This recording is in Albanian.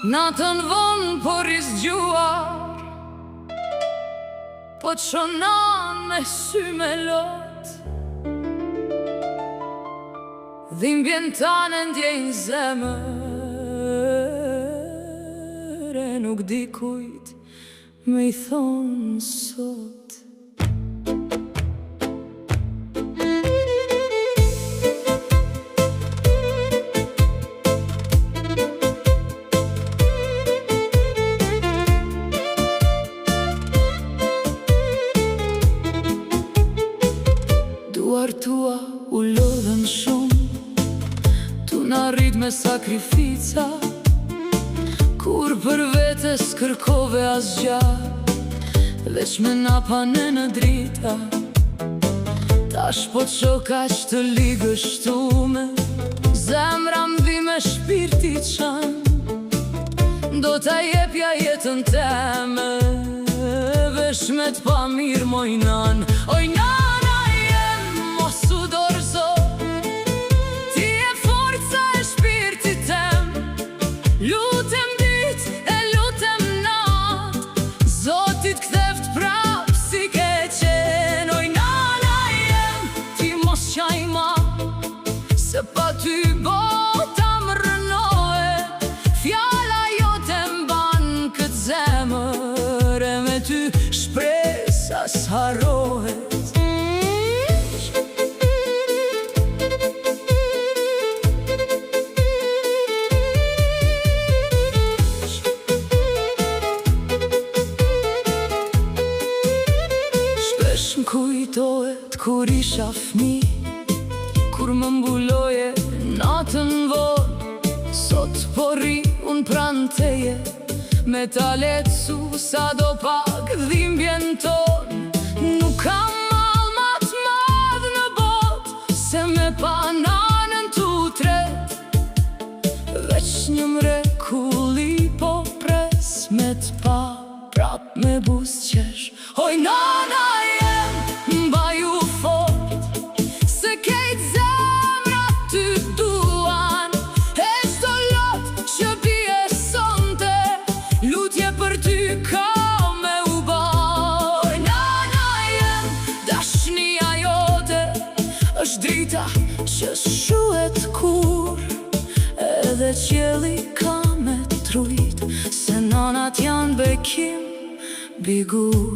Natën vonë por i zgjuar, po qonan me sy me lot. Dhimbjen tane ndjejnë zemër, e nuk di kujt me i thonë sot. Duar tua u lodhen shumë, tu n'arrit me sakrifica, kur për vete s'kërkove asgja, veç me na pane në drita. Tash po t'sho kaq të ligështume, zemra mbi me shpirti qan, do t'a jepja jetën teme, vesh me t'pa mirë mojnan. Oj nana jem, mos u dorëzo, ti e forca e shpirtit tem. Lutem dit e lutem nat, Zotit ktheft prap si ke qen. Oj nana jem, ti mos qaj ma, se pa ty bota më rënohet. Fjala jote mban këtë zemër, e me ty shpresa s'harrohet. Shpesh m'kujtohet kur isha fmi, kur më mbuloje natën vonë. Sot po rri unë pranë teje, me ta letësu sa do pak dhimbjen tonë. Nuk kam mal ma t'madh në bot, se me pa nanën tu tret, veç një mrekulli po pres, me t'pa prap me buzëqesh. Oj nana jem, mbaju fort, se kejt zemrat ty duan, e çdo lot që bie sonte, lutje për ty ka me u ba. Oj nana jem, dashnia jote është drita që shuhet kur, edhe qielli ka me trujt, se nanat janë bekim bigur.